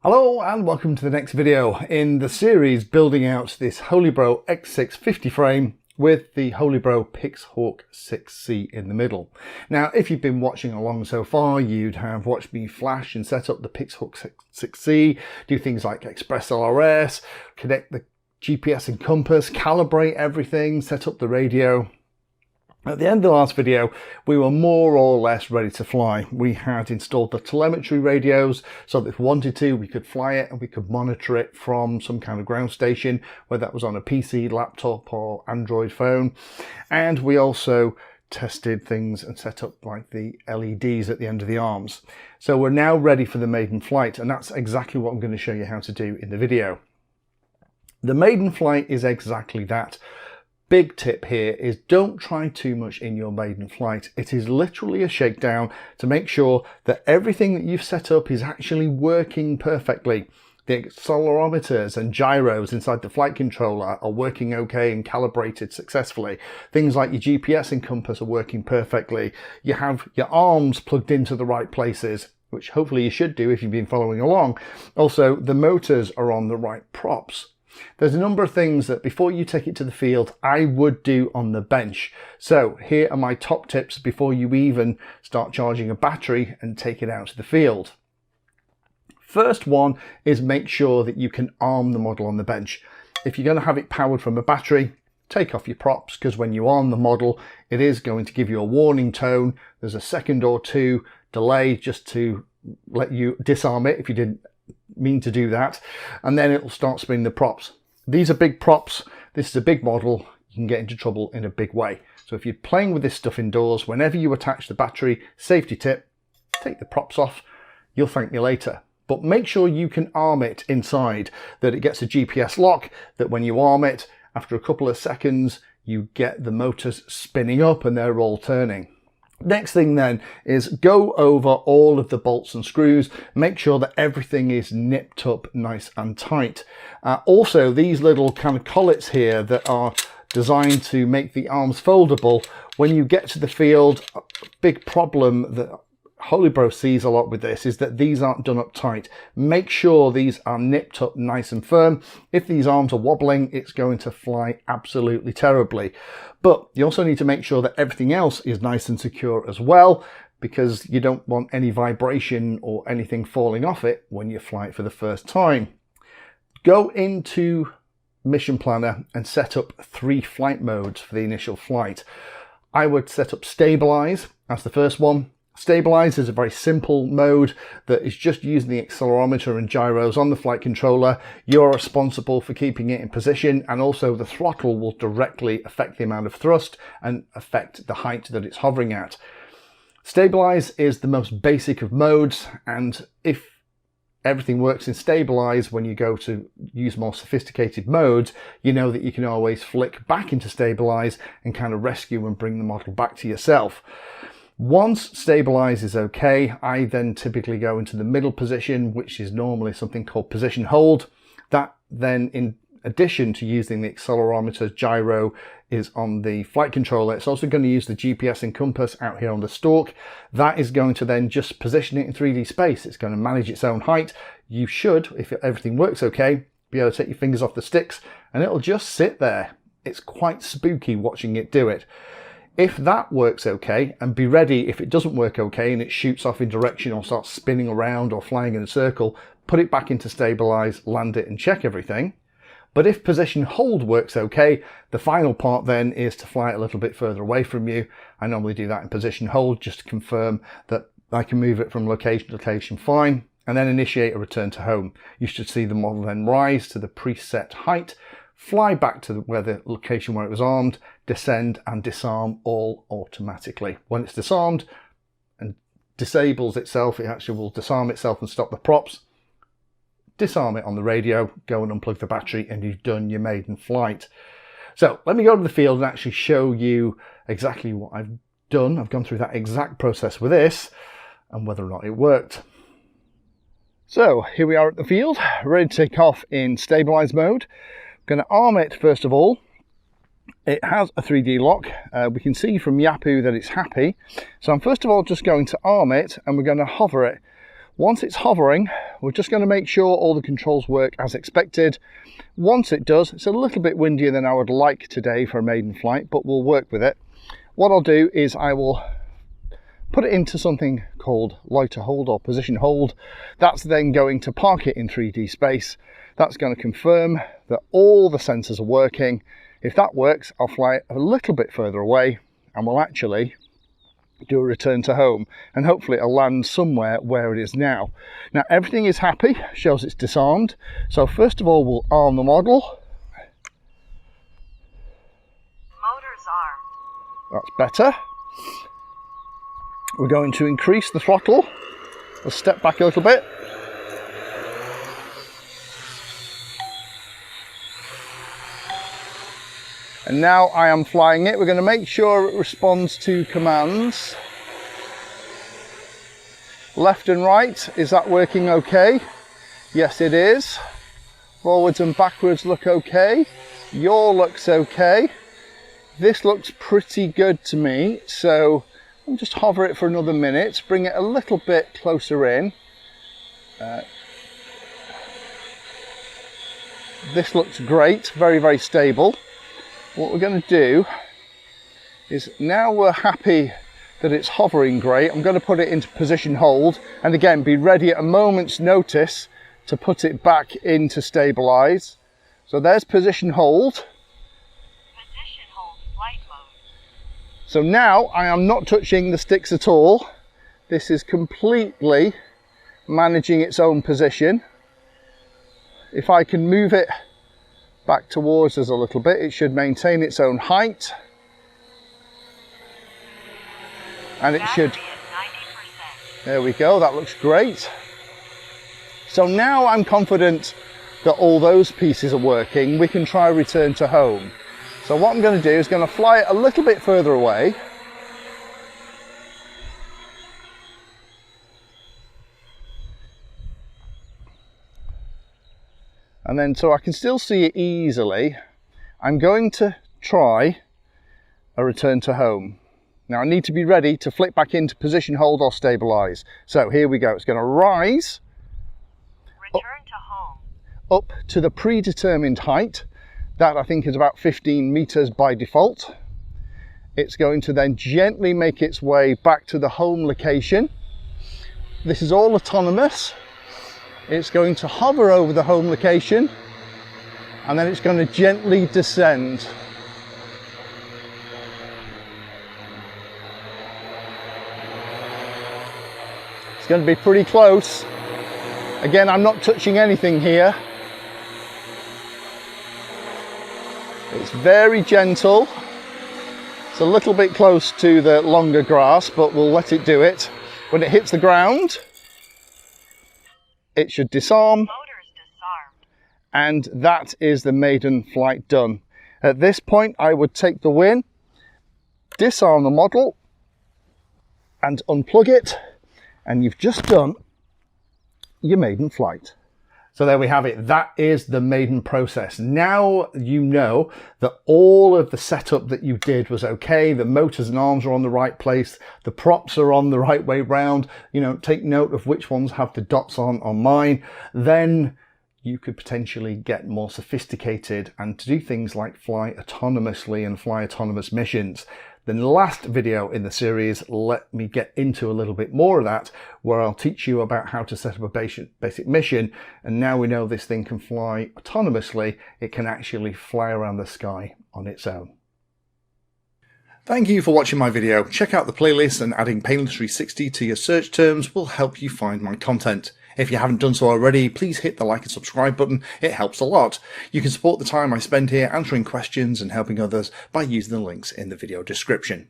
Hello and welcome to the next video in the series building out this HolyBro X650 frame with the HolyBro Pixhawk 6C in the middle. Now, if you've been watching along so far, you'd have watched me flash and set up the Pixhawk 6C, do things like express LRS, connect the GPS and compass, calibrate everything, set up the radio. At the end of the last video, we were more or less ready to fly. We had installed the telemetry radios so that if we wanted to, we could fly it and we could monitor it from some kind of ground station, whether that was on a PC, laptop or Android phone. And we also tested things and set up like the LEDs at the end of the arms. So we're now ready for the maiden flight, and that's exactly what I'm going to show you how to do in the video. The maiden flight is exactly that. Big tip here is don't try too much in your maiden flight. It is literally a shakedown to make sure that everything that you've set up is actually working perfectly. The accelerometers and gyros inside the flight controller are working okay and calibrated successfully. Things like your GPS and compass are working perfectly. You have your arms plugged into the right places, which hopefully you should do if you've been following along. Also, the motors are on the right props. There's a number of things that before you take it to the field, I would do on the bench. So here are my top tips before you even start charging a battery and take it out to the field. First one is make sure that you can arm the model on the bench. If you're going to have it powered from a battery, take off your props, because when you arm the model, it is going to give you a warning tone. There's a second or two delay just to let you disarm it if you didn't mean to do that, and then it will start spinning the props. These are big props. This is a big model. You can get into trouble in a big way. So if you're playing with this stuff indoors, whenever you attach the battery, safety tip, take the props off. You'll thank me later. But make sure you can arm it inside, that it gets a GPS lock, that when you arm it, after a couple of seconds, you get the motors spinning up and they're all turning. Next thing then is go over all of the bolts and screws, make sure that everything is nipped up nice and tight. Also, these little kind of collets here that are designed to make the arms foldable, when you get to the field, a big problem that HolyBro sees a lot with this is that these aren't done up tight. Make sure these are nipped up nice and firm. If these arms are wobbling, it's going to fly absolutely terribly. But you also need to make sure that everything else is nice and secure as well, because you don't want any vibration or anything falling off it when you fly it for the first time. Go into Mission Planner and set up 3 flight modes for the initial flight. I would set up Stabilize as the first one. Stabilize is a very simple mode that is just using the accelerometer and gyros on the flight controller. You're responsible for keeping it in position, and also the throttle will directly affect the amount of thrust and affect the height that it's hovering at. Stabilize is the most basic of modes, and if everything works in Stabilize, when you go to use more sophisticated modes, you know that you can always flick back into Stabilize and kind of rescue and bring the model back to yourself. Once Stabilize is okay, I then typically go into the middle position, which is normally something called position hold. That then, in addition to using the accelerometer gyro, is on the flight controller. It's also going to use the GPS and compass out here on the stalk. That is going to then just position it in 3D space. It's going to manage its own height. You should, if everything works okay, be able to take your fingers off the sticks and it'll just sit there. It's quite spooky watching it do it. If that works okay, and be ready if it doesn't work okay and it shoots off in direction or starts spinning around or flying in a circle, put it back into Stabilize, land it and check everything. But if position hold works okay, the final part then is to fly it a little bit further away from you. I normally do that in position hold just to confirm that I can move it from location to location fine, and then initiate a return to home. You should see the model then rise to the preset height, fly back to the location where it was armed, descend and disarm all automatically. When it's disarmed and disables itself, it actually will disarm itself and stop the props. Disarm it on the radio, go and unplug the battery, and you've done your maiden flight. So let me go to the field and actually show you exactly what I've done. I've gone through that exact process with this and whether or not it worked. So here we are at the field, ready to take off in Stabilize mode. Going to arm it first of all. It has a 3D lock. We can see from Yahoo that it's happy. So I'm first of all just going to arm it, and we're going to hover it. Once it's hovering, we're just going to make sure all the controls work as expected. Once it does, it's a little bit windier than I would like today for a maiden flight, but we'll work with it. What I'll do is I will put it into something called loiter hold or position hold. That's then going to park it in 3D space. That's going to confirm that all the sensors are working. If that works, I'll fly it a little bit further away and we'll actually do a return to home, and hopefully it'll land somewhere where it is now. Now everything is happy, shows it's disarmed. So first of all, we'll arm the model. Motors armed. That's better. We're going to increase the throttle. Let's step back a little bit. And now I am flying it. We're going to make sure it responds to commands. Left and right, is that working okay? Yes, it is. Forwards and backwards look okay. Yaw looks okay. This looks pretty good to me. So I'll just hover it for another minute, bring it a little bit closer in. This looks great, very, very stable. What we're going to do is, now we're happy that it's hovering great, I'm going to put it into position hold, and again be ready at a moment's notice to put it back into stabilize. So there's position hold. Position hold flight mode. So now I am not touching the sticks at all. This is completely managing its own position. If I can move it back towards us a little bit, it should maintain its own height, and it should, there we go, that looks great. So now I'm confident that all those pieces are working. We can try return to home. So what I'm going to do is going to fly it a little bit further away. And then, so I can still see it easily, I'm going to try a return to home. Now I need to be ready to flick back into position hold or stabilize. So here we go. It's going to rise. Return to home. Up to the predetermined height. That I think is about 15 meters by default. It's going to then gently make its way back to the home location. This is all autonomous. It's going to hover over the home location, and then it's going to gently descend. It's going to be pretty close. Again, I'm not touching anything here. It's very gentle. It's a little bit close to the longer grass, but we'll let it do it. When it hits the ground, it should disarm. Motors disarmed. And that is the maiden flight done. At this point, I would take the win, disarm the model, and unplug it, and you've just done your maiden flight. So there we have it. That is the maiden process. Now you know that all of the setup that you did was okay. The motors and arms are on the right place. The props are on the right way round. You know, take note of which ones have the dots on mine. Then you could potentially get more sophisticated and to do things like fly autonomously and fly autonomous missions. The last video in the series, let me get into a little bit more of that, where I'll teach you about how to set up a basic mission. And now we know this thing can fly autonomously, it can actually fly around the sky on its own. Thank you for watching my video. Check out the playlist, and adding Pedantry 60 to your search terms will help you find my content. If you haven't done so already, please hit the like and subscribe button. It helps a lot. You can support the time I spend here answering questions and helping others by using the links in the video description.